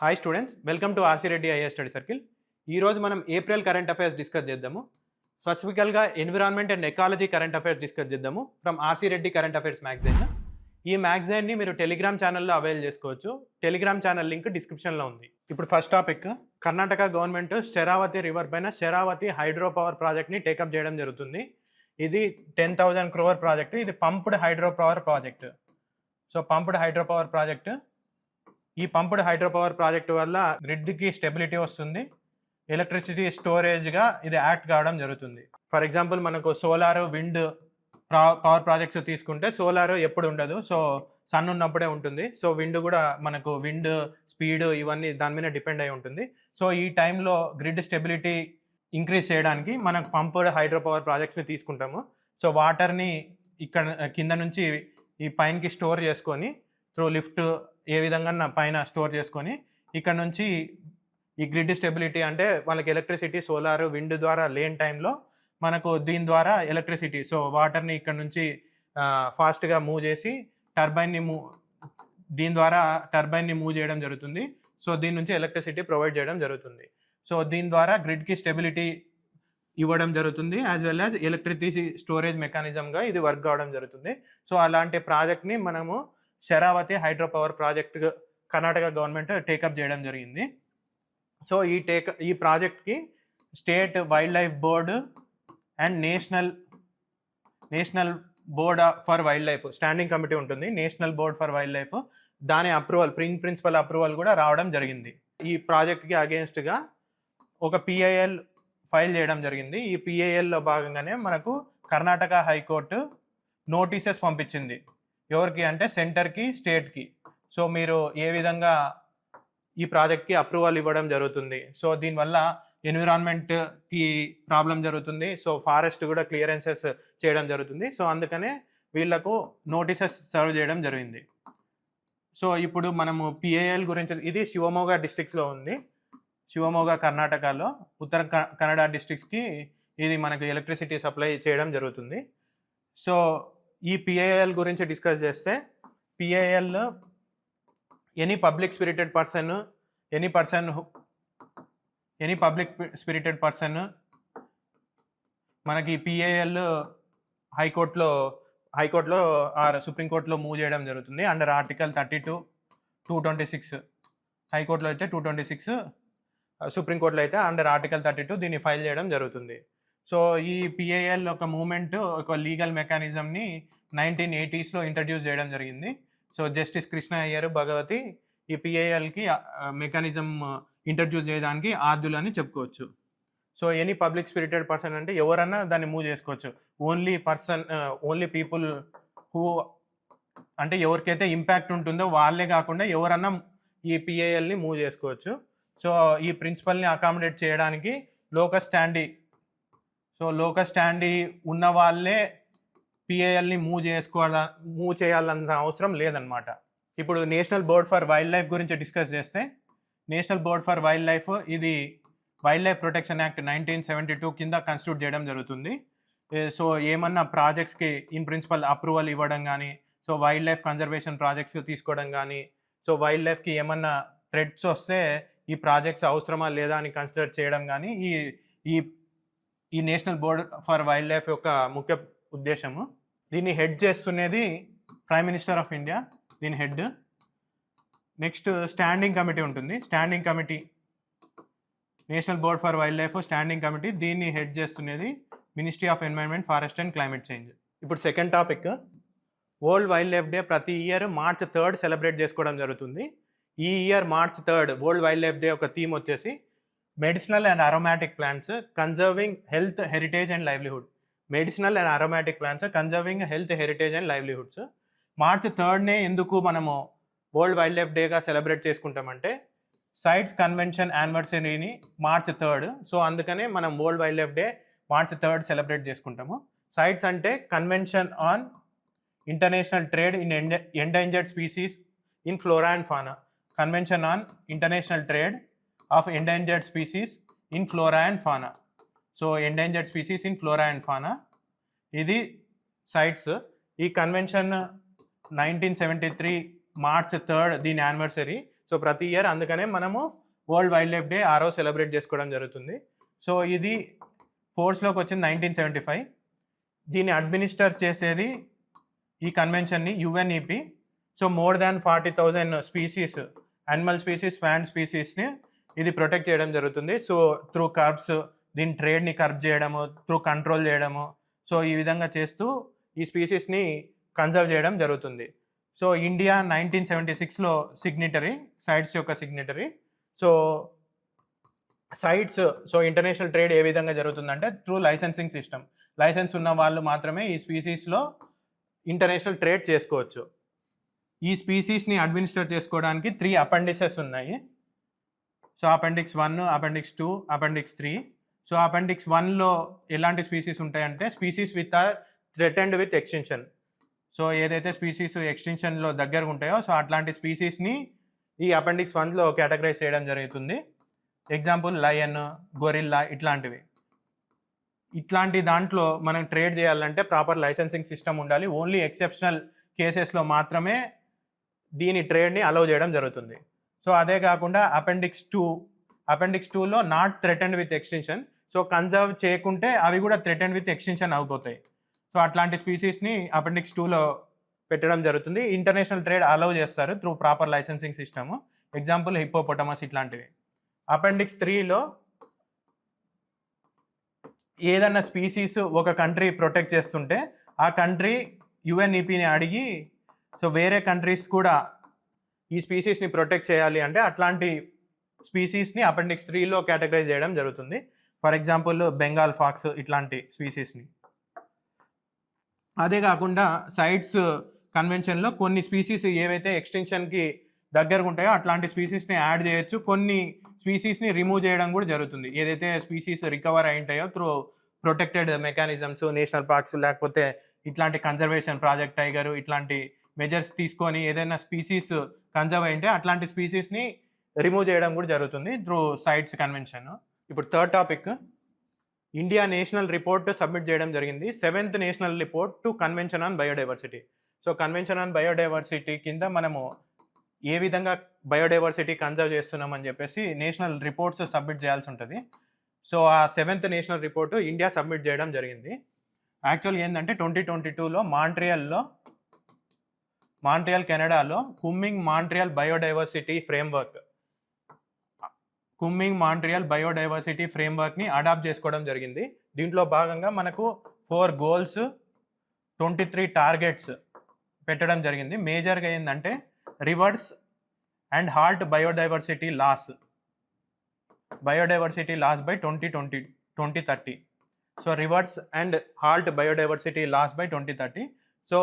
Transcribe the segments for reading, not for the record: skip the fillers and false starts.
Hi students, welcome to RC Reddy IAS study circle. ఈరోజు మనం April current affairs discuss చేద్దాము. స్పెసిఫికల్గా environment and ecology current affairs discuss చేద్దాము from RC Reddy current affairs magazine. ఈ మ్యాగజైన్ని మీరు టెలిగ్రామ్ ఛానల్లో అవైల్ చేసుకోవచ్చు. టెలిగ్రామ్ ఛానల్ లింక్ డిస్క్రిప్షన్లో ఉంది. ఇప్పుడు first topic, Karnataka government Sharavathi river పైన శరావతి హైడ్రో పవర్ ప్రాజెక్ట్ని టేకప్ చేయడం జరుగుతుంది. ఇది 10,000 crore ప్రాజెక్ట్. ఇది pumped hydro power project. So pumped hydro power project, ఈ పంప్డ్ హైడ్రో పవర్ ప్రాజెక్ట్ వల్ల గ్రిడ్కి స్టెబిలిటీ వస్తుంది, ఎలక్ట్రిసిటీ స్టోరేజ్గా ఇది యాక్ట్ కావడం జరుగుతుంది. ఫర్ ఎగ్జాంపుల్ మనకు సోలార్, విండ్ పవర్ ప్రాజెక్ట్స్ తీసుకుంటే సోలార్ ఎప్పుడు ఉండదు, సో సన్ ఉన్నప్పుడే ఉంటుంది. సో విండ్ కూడా మనకు విండ్ స్పీడ్ ఇవన్నీ దాని మీద డిపెండ్ అయి ఉంటుంది. సో ఈ టైంలో గ్రిడ్ స్టెబిలిటీ ఇంక్రీజ్ చేయడానికి మనం పంప్డ్ హైడ్రో పవర్ ప్రాజెక్ట్స్ని తీసుకుంటాము. సో వాటర్ని ఇక్కడ కింద నుంచి ఈ పైనకి స్టోర్ చేసుకొని త్రూ లిఫ్ట్ ఏ విధంగా పైన స్టోర్ చేసుకొని ఇక్కడ నుంచి ఈ గ్రిడ్ స్టెబిలిటీ అంటే వాళ్ళకి ఎలక్ట్రిసిటీ సోలార్, విండ్ ద్వారా లేని టైంలో మనకు దీని ద్వారా ఎలక్ట్రిసిటీ, సో వాటర్ని ఇక్కడ నుంచి ఫాస్ట్గా మూవ్ చేసి దీని ద్వారా టర్బైన్ని మూవ్ చేయడం జరుగుతుంది. సో దీని నుంచి ఎలక్ట్రిసిటీ ప్రొవైడ్ చేయడం జరుగుతుంది. సో దీని ద్వారా గ్రిడ్కి స్టెబిలిటీ ఇవ్వడం జరుగుతుంది, as well as electricity storage మెకానిజంగా ఇది వర్క్ కావడం జరుగుతుంది. సో అలాంటి ప్రాజెక్ట్ని మనము Sharavathi hydro power project Karnataka government take up చేయడం జరిగింది. సో ఈ ప్రాజెక్ట్కి state wildlife board and national board for wildlife standing committee ఉంటుంది. National board for wildlife దాని అప్రూవల్, ప్రిన్సిపల్ అప్రూవల్ కూడా రావడం జరిగింది. ఈ ప్రాజెక్ట్కి అగేన్స్ట్గా ఒక పిఐఎల్ ఫైల్ చేయడం జరిగింది. ఈ పిఐఎల్లో భాగంగానే మనకు కర్ణాటక హైకోర్టు నోటీసెస్ పంపించింది. ఎవరికి అంటే సెంటర్కి, స్టేట్కి. సో మీరు ఏ విధంగా ఈ ప్రాజెక్ట్కి అప్రూవల్ ఇవ్వడం జరుగుతుంది, సో దీనివల్ల ఎన్విరాన్మెంట్కి ప్రాబ్లం జరుగుతుంది, సో ఫారెస్ట్ కూడా క్లియరెన్సెస్ చేయడం జరుగుతుంది. సో అందుకనే వీళ్లకు నోటీసెస్ సర్వ్ చేయడం జరిగింది. సో ఇప్పుడు మనము పిఐఎల్ గురించి, ఇది శివమోగా డిస్ట్రిక్ట్స్లో ఉంది. శివమోగా కర్ణాటకలో ఉత్తర కన్నడ డిస్ట్రిక్ట్స్కి ఇది మనకు ఎలక్ట్రిసిటీ సప్లై చేయడం జరుగుతుంది. సో ఈ పిఐఎల్ గురించి డిస్కస్ చేస్తే, PIL any public spirited person మనకి పిఐఎల్ హైకోర్టులో ఆర్ సుప్రీంకోర్టులో మూవ్ చేయడం జరుగుతుంది అండర్ ఆర్టికల్ 32, 226. హైకోర్టులో అయితే 226, సుప్రీంకోర్టులో అయితే అండర్ ఆర్టికల్ 32 దీన్ని ఫైల్ చేయడం జరుగుతుంది. సో ఈ పిఐఎల్ ఒక మూమెంట్, ఒక లీగల్ మెకానిజంని 1980s ఇంట్రడ్యూస్ చేయడం జరిగింది. సో జస్టిస్ కృష్ణ అయ్యర్, భగవతి ఈ పిఐఎల్కి మెకానిజం ఇంట్రడ్యూస్ చేయడానికి ఆద్యులని చెప్పుకోవచ్చు. So any public spirited person అంటే ఎవరన్నా దాన్ని మూవ్ చేసుకోవచ్చు. ఓన్లీ పీపుల్ హూ అంటే ఎవరికైతే ఇంపాక్ట్ ఉంటుందో వాళ్ళే కాకుండా ఎవరన్నా ఈ పిఐఎల్ని మూవ్ చేసుకోవచ్చు. సో ఈ ప్రిన్సిపల్ని అకామిడేట్ చేయడానికి లోకస్ స్టాండీ ఉన్న వాళ్ళే పిఐఎల్ని మూవ్ చేయాలన్న అవసరం లేదనమాట. ఇప్పుడు national board for wild life గురించి డిస్కస్ చేస్తే, national board for wild life ఇది వైల్డ్ లైఫ్ ప్రొటెక్షన్ యాక్ట్ 1972 కింద కన్స్టిట్యూట్ చేయడం జరుగుతుంది. సో ఏమన్నా ప్రాజెక్ట్స్కి ఇన్ ప్రిన్సిపల్ అప్రూవల్ ఇవ్వడం కానీ, so wild life conservation projects తీసుకోవడం కానీ, సో వైల్డ్ లైఫ్కి ఏమన్నా థ్రెట్స్ వస్తే ఈ ప్రాజెక్ట్స్ అవసరమా లేదా అని కన్సిడర్ చేయడం కానీ ఈ national board for wildlife యొక్క ముఖ్య ఉద్దేశము. దీన్ని హెడ్ చేస్తున్నది ప్రైమ్ మినిస్టర్ ఆఫ్ ఇండియా, దీని హెడ్. నెక్స్ట్ స్టాండింగ్ కమిటీ ఉంటుంది. Standing committee, national board for wildlife standing committee, దీన్ని హెడ్ చేస్తున్నది ministry of environment, forest and climate change. ఇప్పుడు second topic, world wildlife day ప్రతి year March 3rd celebrate చేసుకోవడం జరుగుతుంది. ఈ year March 3rd world wildlife day ఒక theme వచ్చేసి medicinal and aromatic plants conserving health, heritage and livelihood. Medicinal and aromatic plants conserving health, heritage and livelihoods. March 3rdనే ఎందుకు మనము world wildlife డేగా celebrate చేసుకుంటామంటే, CITES convention యానివర్సరీని March 3rd. So అందుకనే మనం world wildlife day March 3rd celebrate చేసుకుంటాము. CITES అంటే convention on international trade in endangered species in flora and fauna. Convention on international trade of endangered species in flora and fauna. So endangered species in flora and fauna ఇది sites. ఈ convention 1973 March 3rd దీని anniversary. So ప్రతి year అందుకనే మనము world wildlife day ఆ రోజు celebrate చేసుకోవడం జరుగుతుంది. సో ఇది ఫోర్స్లోకి వచ్చింది 1975. దీన్ని అడ్మినిస్టర్ చేసేది ఈ కన్వెన్షన్ని UNEP. So more than 40,000 species, animal species, plant స్పీసీస్ని ఇది ప్రొటెక్ట్ చేయడం జరుగుతుంది. సో త్రూ కర్బ్స్ దీని ట్రేడ్ని కర్బ్ చేయడము, త్రూ కంట్రోల్ చేయడము, సో ఈ విధంగా చేస్తూ ఈ స్పీసీస్ని కన్జర్వ్ చేయడం జరుగుతుంది. సో ఇండియా 1976లో సిగ్నిటరీ, సైట్స్ యొక్క signatory. So CITES, so international trade ఏ విధంగా జరుగుతుందంటే త్రూ లైసెన్సింగ్ సిస్టమ్. లైసెన్స్ ఉన్న వాళ్ళు మాత్రమే ఈ స్పీసీస్లో ఇంటర్నేషనల్ ట్రేడ్ చేసుకోవచ్చు. ఈ స్పీసీస్ని అడ్మినిస్టర్ చేసుకోవడానికి 3 అపెండిసెస్ ఉన్నాయి. So appendix 1, appendix 2, appendix 3. So appendix 1లో ఎలాంటి స్పీసీస్ ఉంటాయంటే species with are threatened with extension. So ఏదైతే స్పీసీస్ ఎక్స్టెన్షన్లో దగ్గరగా ఉంటాయో సో అట్లాంటి స్పీసీస్ని ఈ అపెండిక్స్ 1లో కేటగరైజ్ చేయడం జరుగుతుంది. ఎగ్జాంపుల్ లయన్, గొరిల్లా ఇట్లాంటివి. ఇట్లాంటి దాంట్లో మనం ట్రేడ్ చేయాలంటే ప్రాపర్ లైసెన్సింగ్ సిస్టమ్ ఉండాలి. ఓన్లీ ఎక్సెప్షనల్ కేసెస్లో మాత్రమే దీని ట్రేడ్ని అలౌ చేయడం జరుగుతుంది. సో అదే కాకుండా అపెండిక్స్ 2లో not threatened with extension. So conserve చేయకుంటే అవి కూడా థ్రెటెండ్ విత్ ఎక్స్టెన్షన్ అయిపోతాయి. సో అట్లాంటి స్పీసీస్ని అపెండిక్స్ 2లో పెట్టడం జరుగుతుంది. ఇంటర్నేషనల్ ట్రేడ్ అలౌ చేస్తారు through proper licensing system. Example hippopotamus ఇట్లాంటివి. అపెండిక్స్ 3లో ఏదన్నా స్పీసీస్ ఒక కంట్రీ ప్రొటెక్ట్ చేస్తుంటే ఆ కంట్రీ యుఎన్ఈపిని అడిగి సో వేరే కంట్రీస్ కూడా ఈ స్పీసీస్ని ప్రొటెక్ట్ చేయాలి అంటే అట్లాంటి స్పీసీస్ని అపెండిక్స్ 3లో కేటగరైజ్ చేయడం జరుగుతుంది. ఫర్ ఎగ్జాంపుల్ బెంగాల్ ఫాక్స్ ఇట్లాంటి స్పీసీస్ని. అదే కాకుండా సైట్స్ కన్వెన్షన్లో కొన్ని స్పీసీస్ ఏవైతే ఎక్స్టెన్షన్కి దగ్గరగా ఉంటాయో అట్లాంటి స్పీసీస్ని యాడ్ చేయొచ్చు, కొన్ని స్పీసీస్ని రిమూవ్ చేయడం కూడా జరుగుతుంది. ఏదైతే స్పీసీస్ రికవర్ అయి ఉంటాయో through protected mechanisms, national parks, లేకపోతే ఇట్లాంటి కన్జర్వేషన్ ప్రాజెక్ట్ టైగర్ ఇట్లాంటి మెజర్స్ తీసుకొని ఏదైనా స్పీసీస్ కన్జర్వ్ అయింటే అట్లాంటి స్పీసీస్ని రిమూవ్ చేయడం కూడా జరుగుతుంది త్రూ సైట్స్ కన్వెన్షన్. ఇప్పుడు third topic, India national report submit చేయడం జరిగింది. 7th national report to convention on biodiversity. So convention on biodiversity కింద మనము ఏ విధంగా బయోడైవర్సిటీ కన్జర్వ్ చేస్తున్నామని చెప్పేసి నేషనల్ రిపోర్ట్స్ సబ్మిట్ చేయాల్సి ఉంటుంది. సో ఆ 7th national report India submit చేయడం జరిగింది. యాక్చువల్గా ఏంటంటే 2022లో మాంట్రియల్ కెనడాలో కుమ్మింగ్ మాంట్రియల్ బయోడైవర్సిటీ ఫ్రేమ్వర్క్ని అడాప్ట్ చేసుకోవడం జరిగింది. దీంట్లో భాగంగా మనకు 4 గోల్స్, 23 టార్గెట్స్ పెట్టడం జరిగింది. మేజర్గా ఏంటంటే reverse and halt biodiversity loss by 2030. సో reverse and halt biodiversity loss by 2030. So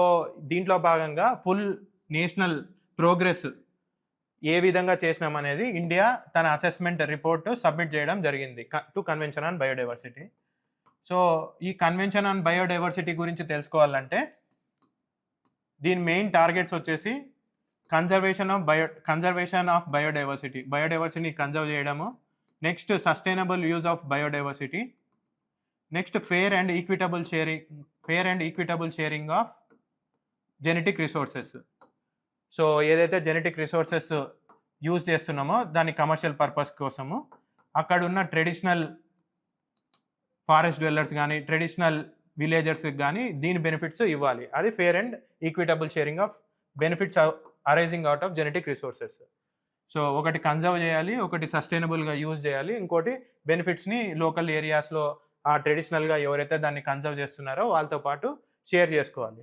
దీంట్లో భాగంగా ఫుల్ నేషనల్ ప్రోగ్రెస్ ఏ విధంగా చేసినామనేది ఇండియా తన అసెస్మెంట్ రిపోర్ట్ సబ్మిట్ చేయడం జరిగింది to convention on biodiversity. So ఈ కన్వెన్షన్ ఆన్ బయోడైవర్సిటీ గురించి తెలుసుకోవాలంటే దీని మెయిన్ టార్గెట్స్ వచ్చేసి కన్జర్వేషన్ ఆఫ్ బయోడైవర్సిటీని కన్జర్వ్ చేయడము, next sustainable use of biodiversity, next fair and equitable sharing of genetic resources. So ఏదైతే జెనెటిక్ రిసోర్సెస్ యూజ్ చేస్తున్నామో దాని కమర్షియల్ పర్పస్ కోసము అక్కడ ఉన్న ట్రెడిషనల్ ఫారెస్ట్ డ్వెల్లర్స్ కానీ ట్రెడిషనల్ విలేజర్స్కి కానీ దీని బెనిఫిట్స్ ఇవ్వాలి. అది fair and equitable sharing of benefits arising out of genetic resources. So ఒకటి కన్జర్వ్ చేయాలి, ఒకటి సస్టైనబుల్గా యూజ్ చేయాలి, ఇంకోటి బెనిఫిట్స్ని లోకల్ ఏరియాస్లో ఆ ట్రెడిషనల్గా ఎవరైతే దాన్ని కన్జర్వ్ చేస్తున్నారో వాళ్ళతో పాటు షేర్ చేసుకోవాలి.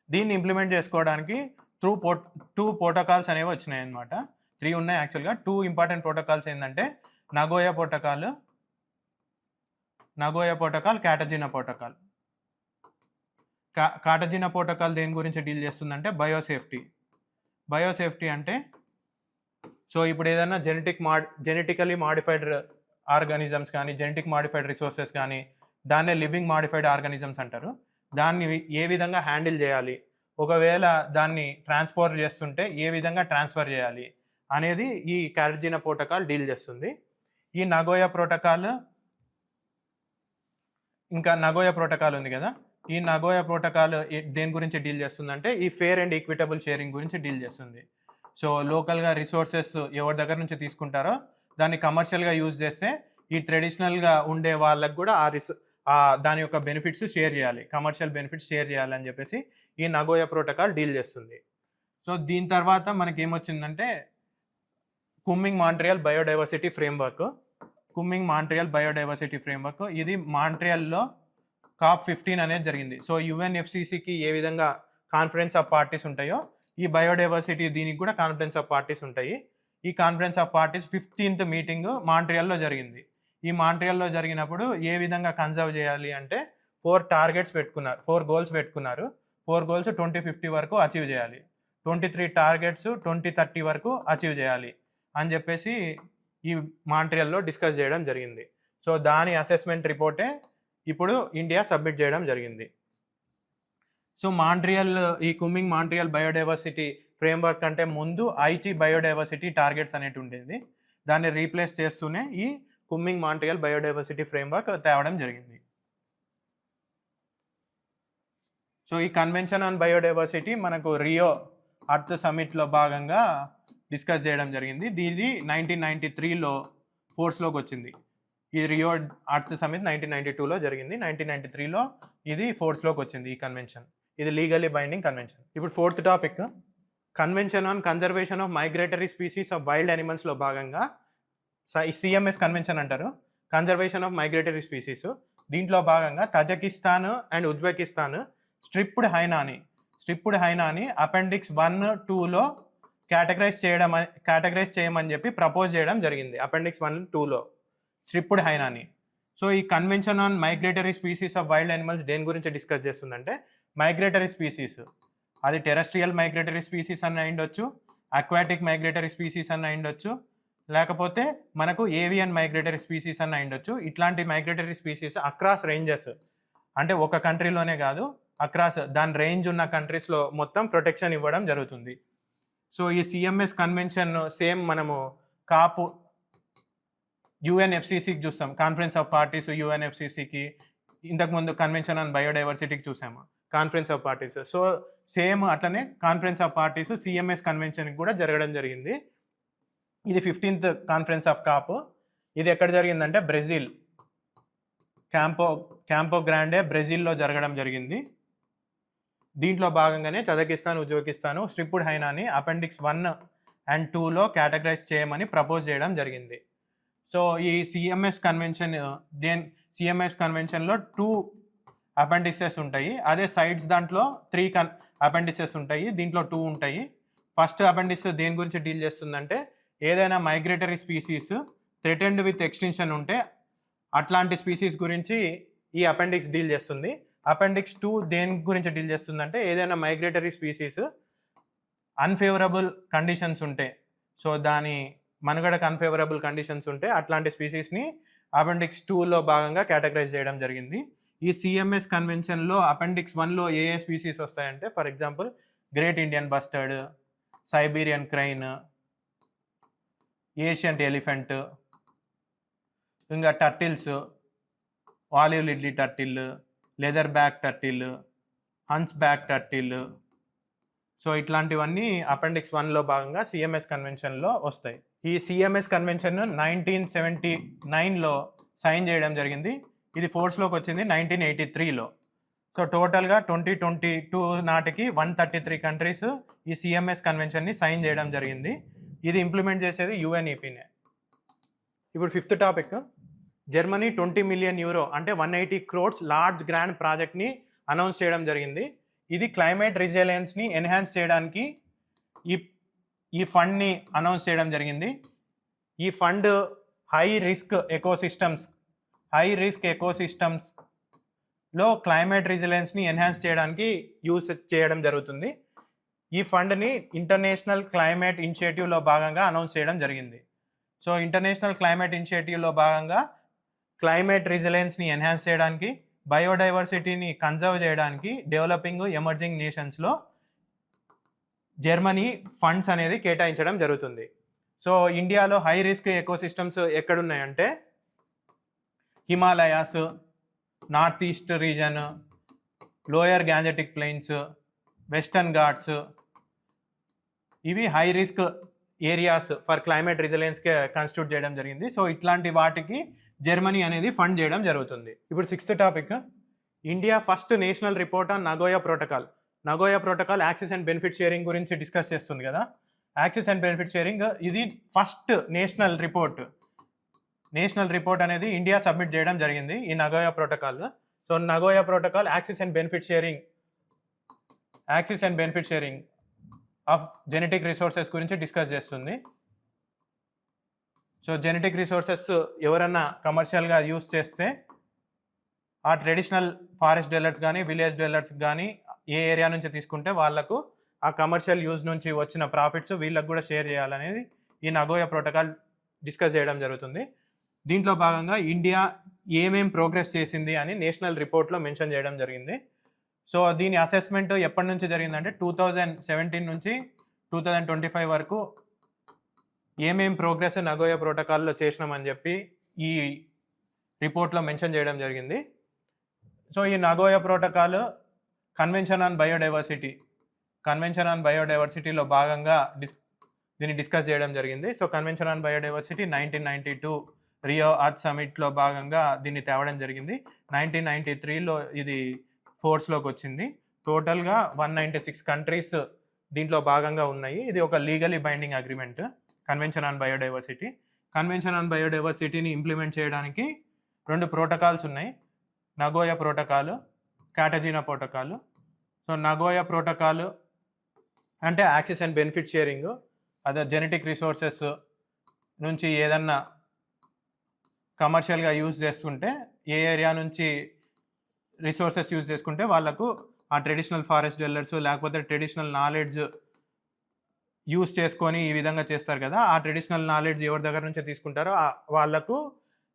దీన్ని ఇంప్లిమెంట్ చేసుకోవడానికి టూ ప్రోటోకాల్స్ అనేవి వచ్చినాయి అన్నమాట. 3 ఉన్నాయి యాక్చువల్గా. 2 ఇంపార్టెంట్ ప్రోటోకాల్స్ ఏంటంటే Nagoya protocol, Cartagena protocol. Cartagena protocol దేని గురించి డీల్ చేస్తుందంటే బయోసేఫ్టీ అంటే సో ఇప్పుడు ఏదైనా జెనెటికలీ మాడిఫైడ్ ఆర్గానిజమ్స్ కానీ జెనెటిక్ మాడిఫైడ్ రిసోర్సెస్ కానీ దాన్నే లివింగ్ మాడిఫైడ్ ఆర్గానిజమ్స్ అంటారు. దాన్ని ఏ విధంగా హ్యాండిల్ చేయాలి, ఒకవేళ దాన్ని ట్రాన్స్ఫర్ చేస్తుంటే ఏ విధంగా ట్రాన్స్ఫర్ చేయాలి అనేది ఈ కాటజినా ప్రోటోకాల్ డీల్ చేస్తుంది. ఈ నగోయా ప్రోటోకాల్ ఉంది కదా, ఈ నగోయా ప్రోటోకాల్ దేని గురించి డీల్ చేస్తుందంటే ఈ ఫేర్ అండ్ ఈక్విటబుల్ షేరింగ్ గురించి డీల్ చేస్తుంది. సో లోకల్గా రిసోర్సెస్ ఎవరి దగ్గర నుంచి తీసుకుంటారో దాన్ని కమర్షియల్గా యూజ్ చేస్తే ఈ ట్రెడిషనల్గా ఉండే వాళ్ళకు కూడా దాని యొక్క బెనిఫిట్స్ షేర్ చేయాలి, కమర్షియల్ బెనిఫిట్స్ షేర్ చేయాలి అని చెప్పేసి ఈ నగోయా ప్రోటోకాల్ డీల్ చేస్తుంది. సో దీని తర్వాత మనకి ఏమొచ్చిందంటే కుమ్మింగ్ Montreal biodiversity framework. కుమ్మింగ్ Montreal biodiversity framework ఇది మాంట్రియల్లో COP15 అనేది జరిగింది. సో UNFCCకి ఏ విధంగా కాన్ఫరెన్స్ ఆఫ్ పార్టీస్ ఉంటాయో ఈ బయోడైవర్సిటీ దీనికి కూడా కాన్ఫరెన్స్ ఆఫ్ పార్టీస్ ఉంటాయి. ఈ conference of parties 15th meeting మాంట్రియల్లో జరిగింది. ఈ మాంట్రియల్లో జరిగినప్పుడు ఏ విధంగా కన్జర్వ్ చేయాలి అంటే 4 గోల్స్ పెట్టుకున్నారు. 4 గోల్స్ 2050 వరకు అచీవ్ చేయాలి, 23 టార్గెట్స్ 2030 వరకు అచీవ్ చేయాలి అని చెప్పేసి ఈ మాంట్రియల్లో డిస్కస్ చేయడం జరిగింది. సో దాని అసెస్మెంట్ రిపోర్టే ఇప్పుడు ఇండియా సబ్మిట్ చేయడం జరిగింది. సో ఈ కుమ్మింగ్ మాంట్రియల్ బయోడైవర్సిటీ ఫ్రేమ్వర్క్ అంటే ముందు ఐచి బయోడైవర్సిటీ టార్గెట్స్ అనేటి ఉండేది. దాన్ని రీప్లేస్ చేస్తూనే ఈ కుమ్మింగ్ మాంట్రియల్ బయోడైవర్సిటీ ఫ్రేమ్వర్క్ తేవడం జరిగింది. సో ఈ కన్వెన్షన్ ఆన్ బయోడైవర్సిటీ మనకు రియో అర్త్ సమిట్లో భాగంగా డిస్కస్ చేయడం జరిగింది. ఇది 1993లో ఫోర్స్లోకి వచ్చింది. ఈ రియో అర్త్ సమిట్ 1992లో జరిగింది. 1993లో ఇది ఫోర్స్లోకి వచ్చింది ఈ కన్వెన్షన్. ఇది లీగలీ బైండింగ్ కన్వెన్షన్. ఇప్పుడు 4th topic convention on conservation of migratory species of wild యానిమల్స్లో భాగంగా CMS కన్వెన్షన్ అంటారు, కన్జర్వేషన్ ఆఫ్ మైగ్రేటరీ స్పీసీస్. దీంట్లో భాగంగా తజకిస్తాన్ అండ్ ఉజ్బెకిస్తాన్ స్ట్రిప్డ్ హైనాని అపెండిక్స్ 1, 2లో కేటగరైజ్ చేయమని చెప్పి ప్రపోజ్ చేయడం జరిగింది. అపెండిక్స్ 1, 2లో స్ట్రిప్డ్ హైనాని. సో ఈ convention on migratory species of wild animals దేని గురించి డిస్కస్ చేస్తుందంటే మైగ్రేటరీ స్పీసీస్, అది టెరెస్ట్రియల్ మైగ్రేటరీ స్పీసీస్ అని అయిండొచ్చు, అక్వాటిక్ మైగ్రేటరీ స్పీసీస్ అని అయిండొచ్చు, లేకపోతే మనకు ఏవియన్ మైగ్రేటరీ స్పీసీస్ అని అయిండొచ్చు. ఇట్లాంటి మైగ్రేటరీ స్పీసీస్ అక్రాస్ రేంజెస్, అంటే ఒక కంట్రీలోనే కాదు అక్రాస్ దాని రేంజ్ ఉన్న కంట్రీస్లో మొత్తం ప్రొటెక్షన్ ఇవ్వడం జరుగుతుంది. సో ఈ CMS కన్వెన్షన్ సేమ్ మనము కాపు UNFCCకి చూస్తాం, కాన్ఫరెన్స్ ఆఫ్ పార్టీస్ UNFCCకి, ఇంతకుముందు కన్వెన్షన్ ఆన్ బయోడైవర్సిటీకి చూసాము conference of parties. So same అట్లనే కాన్ఫరెన్స్ ఆఫ్ పార్టీస్ CMS కన్వెన్షన్కి కూడా జరగడం జరిగింది. ఇది 15th కాన్ఫరెన్స్ ఆఫ్ కాప్. ఇది ఎక్కడ జరిగిందంటే బ్రెజిల్, క్యాంపో గ్రాండే బ్రెజిల్లో జరగడం జరిగింది. దీంట్లో భాగంగానే తజకిస్తాన్, ఉజ్బెకిస్తాన్ స్ట్రిప్డ్ హైనాని అపెండిక్స్ 1 and 2లో కేటగరైజ్ చేయమని ప్రపోజ్ చేయడం జరిగింది. సో ఈ CMS కన్వెన్షన్లో 2 అపెండిక్సెస్ ఉంటాయి, అదే సైడ్స్ దాంట్లో 3 అపెండిక్సెస్ ఉంటాయి, దీంట్లో 2 ఉంటాయి. ఫస్ట్ అపెండిక్స్ దేని గురించి డీల్ చేస్తుందంటే ఏదైనా migratory species threatened with extension ఉంటే అట్లాంటి స్పీసీస్ గురించి ఈ అపెండిక్స్ డీల్ చేస్తుంది. అపెండిక్స్ 2 దేని గురించి డీల్ చేస్తుందంటే ఏదైనా మైగ్రేటరీ స్పీసీస్ అన్ఫేవరబుల్ కండిషన్స్ ఉంటే, సో దాని మనుగడకు అన్ఫేవరబుల్ కండిషన్స్ ఉంటే అట్లాంటి స్పీసీస్ని అపెండిక్స్ 2లో భాగంగా కేటగరైజ్ చేయడం జరిగింది. ఈ CMS కన్వెన్షన్లో అపెండిక్స్ 1లో ఏ స్పీసీస్ వస్తాయంటే for example great Indian bustard, Siberian crane, ancient elephant, ఇంకా turtles, olive ridley turtle, leatherback turtle, humpback turtle. So ఇట్లాంటివన్నీ అపెండిక్స్ 1లో భాగంగా CMS కన్వెన్షన్లో వస్తాయి. ఈ CMS కన్వెన్షన్ 1979లో సైన్ చేయడం జరిగింది. ఇది ఫోర్స్లోకి వచ్చింది 1983లో. సో టోటల్గా 2022 నాటికి 133 కంట్రీస్ ఈ CMS కన్వెన్షన్ని సైన్ చేయడం జరిగింది. ఇది ఇంప్లిమెంట్ చేసేది UNEPనే. ఇప్పుడు 5th topic Germany 20 million euro అంటే 180 crores లార్జ్ గ్రాండ్ ప్రాజెక్ట్ని అనౌన్స్ చేయడం జరిగింది. ఇది క్లైమేట్ రెసిలియన్స్ని ఎన్హాన్స్ చేయడానికి ఈ ఫండ్ని అనౌన్స్ చేయడం జరిగింది. ఈ ఫండ్ హై రిస్క్ ఎకోసిస్టమ్స్లో క్లైమేట్ రెసిలియన్స్ని ఎన్హాన్స్ చేయడానికి యూస్ చేయడం జరుగుతుంది. ఈ ఫండ్ని ఇంటర్నేషనల్ క్లైమేట్ ఇనిషియేటివ్లో భాగంగా అనౌన్స్ చేయడం జరిగింది. సో ఇంటర్నేషనల్ క్లైమేట్ ఇనిషియేటివ్లో భాగంగా క్లైమేట్ రెసిలియన్స్ని ఎన్హాన్స్ చేయడానికి, బయోడైవర్సిటీని కన్జర్వ్ చేయడానికి డెవలపింగ్ ఎమర్జింగ్ నేషన్స్లో జర్మనీ ఫండ్స్ అనేది కేటాయించడం జరుగుతుంది. సో ఇండియాలో హై రిస్క్ ఎకోసిస్టమ్స్ ఎక్కడున్నాయంటే Himalayas, north east region, lower Gangetic plains, western Ghats, ఇవి high risk areas for climate రిజిలియన్స్కి కాన్స్టిట్యూట్ చేయడం జరిగింది. సో ఇట్లాంటి వాటికి జర్మనీ అనేది ఫండ్ చేయడం జరుగుతుంది. ఇప్పుడు 6th topic, India first national report on Nagoya protocol. Nagoya protocol access and benefit sharing గురించి డిస్కస్ చేస్తుంది కదా. యాక్సెస్ అండ్ బెనిఫిట్ షేరింగ్ ఇది ఫస్ట్ నేషనల్ రిపోర్ట్ అనేది ఇండియా సబ్మిట్ చేయడం జరిగింది ఈ Nagoya protocol. So Nagoya protocol access and benefit sharing of genetic resources గురించి discuss చేస్తుంది. సో జెనెటిక్ రిసోర్సెస్ ఎవరన్నా కమర్షియల్గా యూస్ చేస్తే ఆ ట్రెడిషనల్ ఫారెస్ట్ డెవలర్స్ కానీ విలేజ్ డెవలర్స్ కానీ ఏ ఏరియా నుంచి తీసుకుంటే వాళ్ళకు ఆ కమర్షియల్ యూజ్ నుంచి వచ్చిన ప్రాఫిట్స్ వీళ్ళకు కూడా షేర్ చేయాలనేది ఈ నగోయా ప్రోటోకాల్ డిస్కస్ చేయడం జరుగుతుంది. దీంట్లో భాగంగా ఇండియా ఏమేం ప్రోగ్రెస్ చేసింది అని నేషనల్ రిపోర్ట్లో మెన్షన్ చేయడం జరిగింది. సో దీని అసెస్మెంట్ ఎప్పటి నుంచి జరిగిందంటే 2017 నుంచి 2025 వరకు ఏమేం ప్రోగ్రెస్ నగోయా ప్రోటోకాల్లో చేసినామని చెప్పి ఈ రిపోర్ట్లో మెన్షన్ చేయడం జరిగింది. సో ఈ నగోయా ప్రోటోకాల్ కన్వెన్షన్ ఆన్ బయోడైవర్సిటీలో భాగంగా దీన్ని డిస్కస్ చేయడం జరిగింది. So convention on biodiversity 1992 Rio earth సమిట్లో భాగంగా దీన్ని తేవడం జరిగింది. 1993లో ఇది ఫోర్స్లోకి వచ్చింది. టోటల్గా 196 కంట్రీస్ దీంట్లో భాగంగా ఉన్నాయి. ఇది ఒక legally binding agreement convention on biodiversity. Convention on బయోడైవర్సిటీని ఇంప్లిమెంట్ చేయడానికి 2 ప్రోటోకాల్స్ ఉన్నాయి, Nagoya protocol, Cartagena protocol. So Nagoya protocol అంటే యాక్సెస్ అండ్ బెనిఫిట్ షేరింగ్, అదే జెనెటిక్ రిసోర్సెస్ నుంచి ఏదన్నా కమర్షియల్గా యూజ్ చేసుకుంటే ఏ ఏరియా నుంచి రిసోర్సెస్ యూజ్ చేసుకుంటే వాళ్ళకు ఆ ట్రెడిషనల్ ఫారెస్ట్ డెవలర్స్ లేకపోతే ట్రెడిషనల్ నాలెడ్జ్ యూజ్ చేసుకొని ఈ విధంగా చేస్తారు కదా, ఆ ట్రెడిషనల్ నాలెడ్జ్ ఎవరి దగ్గర నుంచి తీసుకుంటారో వాళ్ళకు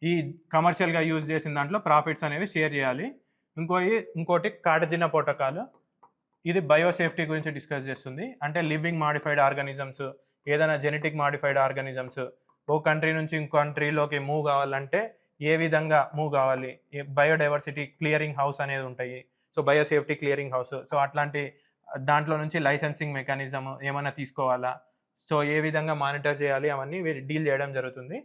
ఈ కమర్షియల్గా యూజ్ చేసిన దాంట్లో ప్రాఫిట్స్ అనేవి షేర్ చేయాలి. ఇంకోటి కాటజినా ప్రోటోకాల్, ఇది బయోసేఫ్టీ గురించి డిస్కస్ చేస్తుంది. అంటే లివింగ్ మాడిఫైడ్ ఆర్గానిజమ్స్, ఏదైనా జెనెటిక్ మాడిఫైడ్ ఆర్గానిజమ్స్ ఓ కంట్రీ నుంచి ఇంకో కంట్రీలోకి మూవ్ కావాలంటే ఏ విధంగా మూవ్ కావాలి, బయోడైవర్సిటీ క్లియరింగ్ హౌస్ అనేది ఉంటాయి. So biosafety clearing house, so అట్లాంటి దాంట్లో నుంచి లైసెన్సింగ్ మెకానిజం ఏమైనా తీసుకోవాలా, సో ఏ విధంగా మానిటర్ చేయాలి, అవన్నీ వీరు డీల్ చేయడం జరుగుతుంది.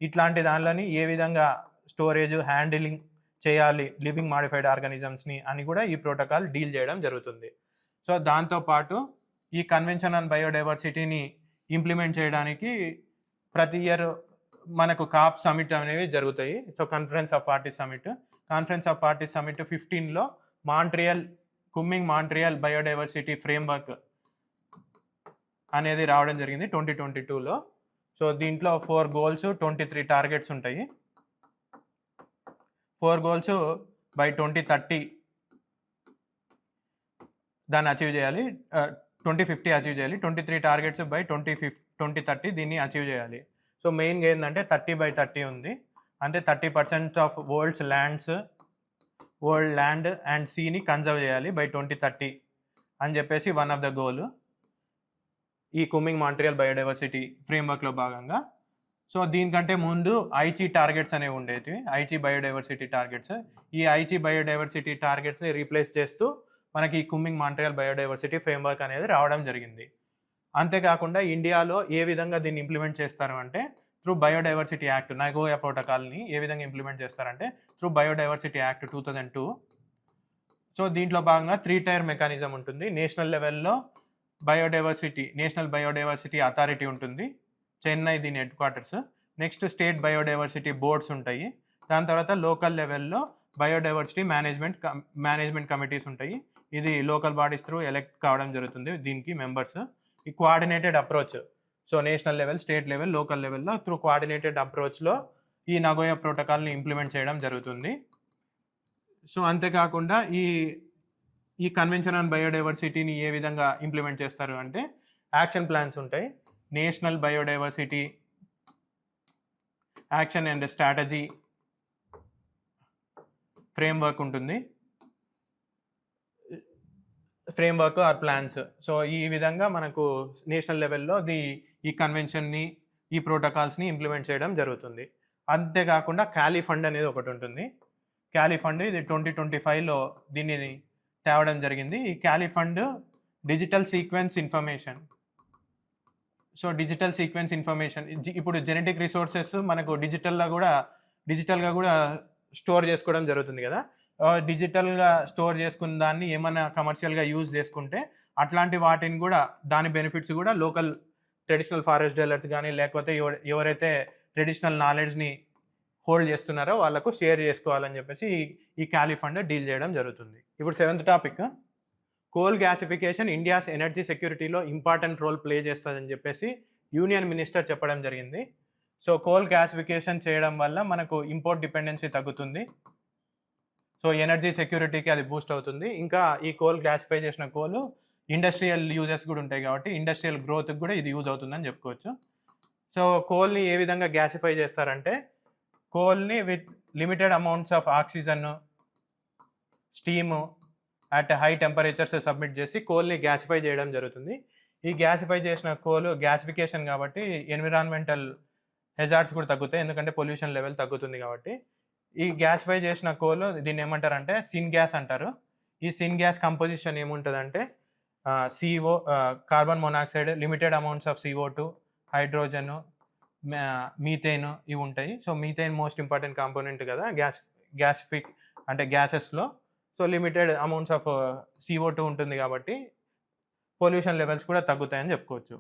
ఇట్లాంటి దానిలోని ఏ విధంగా స్టోరేజ్ హ్యాండిలింగ్ చేయాలి లివింగ్ మాడిఫైడ్ ఆర్గానిజమ్స్ని అని కూడా ఈ ప్రోటోకాల్ డీల్ చేయడం జరుగుతుంది. సో దాంతోపాటు ఈ కన్వెన్షన్ ఆన్ బయోడైవర్సిటీని ఇంప్లిమెంట్ చేయడానికి ప్రతి ఇయర్ మనకు కాప్ సమిట్ అనేవి జరుగుతాయి. So conference of parties summit 15లో మాంట్రియల్ బయోడైవర్సిటీ ఫ్రేమ్వర్క్ అనేది రావడం జరిగింది 2022లో. సో దీంట్లో 4 goals 23 టార్గెట్స్ ఉంటాయి. 4 goals బై 2030 దాన్ని అచీవ్ చేయాలి, 2050 అచీవ్ చేయాలి. 23 టార్గెట్స్ బై 2030 దీన్ని అచీవ్ చేయాలి. సో మెయిన్గా ఏంటంటే 30/30 ఉంది, అంటే 30% ఆఫ్ వరల్డ్ ల్యాండ్ అండ్ సీని కన్జర్వ్ చేయాలి బై 2030 అని చెప్పేసి వన్ ఆఫ్ ద గోల్ ఈ కుమింగ్ మాంట్రియల్ బయోడైవర్సిటీ ఫ్రేమ్వర్క్లో భాగంగా. సో దీనికంటే ముందు ఐచి టార్గెట్స్ అనేవి ఉండేవి, ఐచి బయోడైవర్సిటీ టార్గెట్స్. ఈ ఐచి బయోడైవర్సిటీ టార్గెట్స్ని రీప్లేస్ చేస్తూ మనకి ఈ కుమింగ్ మాంట్రియల్ బయోడైవర్సిటీ ఫ్రేమ్వర్క్ అనేది రావడం జరిగింది. అంతేకాకుండా ఇండియాలో ఏ విధంగా దీన్ని ఇంప్లిమెంట్ చేస్తారు అంటే త్రూ బయోడైవర్సిటీ యాక్ట్, నగోయా ప్రోటోకాల్ని ఏ విధంగా ఇంప్లిమెంట్ చేస్తారంటే త్రూ బయోడైవర్సిటీ యాక్ట్ 2002. సో దీంట్లో భాగంగా 3-tier మెకానిజం ఉంటుంది. నేషనల్ లెవెల్లో నేషనల్ బయోడైవర్సిటీ అథారిటీ ఉంటుంది, చెన్నై దీని head quarters. Next state biodiversity boards ఉంటాయి. దాని తర్వాత లోకల్ లెవెల్లో బయోడైవర్సిటీ మేనేజ్మెంట్ కమిటీస్ ఉంటాయి. ఇది లోకల్ బాడీస్ త్రూ ఎలెక్ట్ కావడం జరుగుతుంది దీనికి మెంబర్స్. ఈ coordinated approach, so national level, state level, local లెవెల్లో త్రూ కోఆర్డినేటెడ్ అప్రోచ్లో ఈ నగోయా ప్రోటోకాల్ని ఇంప్లిమెంట్ చేయడం జరుగుతుంది. సో అంతేకాకుండా ఈ కన్వెన్షన్ ఆన్ బయోడైవర్సిటీని ఏ విధంగా ఇంప్లిమెంట్ చేస్తారు అంటే యాక్షన్ ప్లాన్స్ ఉంటాయి. National biodiversity action and strategy framework ఉంటుంది, ఫ్రేమ్వర్క్ ఆర్ ప్లాన్స్. సో ఈ విధంగా మనకు నేషనల్ లెవెల్లో ఈ కన్వెన్షన్ని, ఈ ప్రోటోకాల్స్ని ఇంప్లిమెంట్ చేయడం జరుగుతుంది. అంతేకాకుండా క్యాలీ ఫండ్ అనేది ఒకటి ఉంటుంది. క్యాలీ ఫండ్ ఇది 2025లో దీన్ని తేవడం జరిగింది. ఈ Cali fund digital sequence information so digital sequence information ఇప్పుడు జెనెటిక్ రిసోర్సెస్ మనకు డిజిటల్గా కూడా స్టోర్ చేసుకోవడం జరుగుతుంది కదా. డిజిటల్గా స్టోర్ చేసుకున్న దాన్ని ఏమైనా కమర్షియల్గా యూజ్ చేసుకుంటే అట్లాంటి వాటిని కూడా దాని బెనిఫిట్స్ కూడా లోకల్ ట్రెడిషనల్ ఫారెస్ట్ డీలర్స్ కానీ లేకపోతే ఎవరైతే ట్రెడిషనల్ నాలెడ్జ్ని హోల్డ్ చేస్తున్నారో వాళ్ళకు షేర్ చేసుకోవాలని చెప్పేసి ఈ క్యాలీ ఫండ్ డీల్ చేయడం జరుగుతుంది. ఇప్పుడు 7th topic, coal gasification India's energy సెక్యూరిటీలో ఇంపార్టెంట్ రోల్ ప్లే చేస్తుందని చెప్పేసి యూనియన్ మినిస్టర్ చెప్పడం జరిగింది. సో కోల్ గ్యాసిఫికేషన్ చేయడం వల్ల మనకు ఇంపోర్ట్ డిపెండెన్సీ తగ్గుతుంది. సో ఎనర్జీ సెక్యూరిటీకి అది బూస్ట్ అవుతుంది. ఇంకా ఈ కోల్ గ్యాసిఫై చేసిన కోల్ ఇండస్ట్రియల్ యూజెస్ కూడా ఉంటాయి కాబట్టి ఇండస్ట్రియల్ గ్రోత్కి కూడా ఇది యూజ్ అవుతుందని చెప్పుకోవచ్చు. సో కోల్ని ఏ విధంగా గ్యాసిఫై చేస్తారంటే కోల్ని with limited amounts of oxygen, steam at high temperatures submit చేసి కోల్ని గ్యాసిఫై చేయడం జరుగుతుంది. ఈ గ్యాసిఫై చేసిన కోల్ గ్యాసిఫికేషన్ కాబట్టి ఎన్విరాన్మెంటల్ హెజార్డ్స్ కూడా తగ్గుతాయి, ఎందుకంటే పొల్యూషన్ లెవెల్ తగ్గుతుంది కాబట్టి. ఈ గ్యాసిఫై చేసిన కోల్ దీన్ని ఏమంటారంటే సిన్ గ్యాస్ అంటారు. ఈ సిన్ గ్యాస్ కంపోజిషన్ ఏముంటుందంటే CO, carbon monoxide, limited amounts of CO2, hydrogen, methane ఇవి ఉంటాయి. So methane most important component కదా గ్యాసిఫిక్ అంటే గ్యాసెస్లో. So limited amounts of CO2 ఉంటుంది కాబట్టి పొల్యూషన్ లెవెల్స్ కూడా తగ్గుతాయని చెప్పుకోవచ్చు.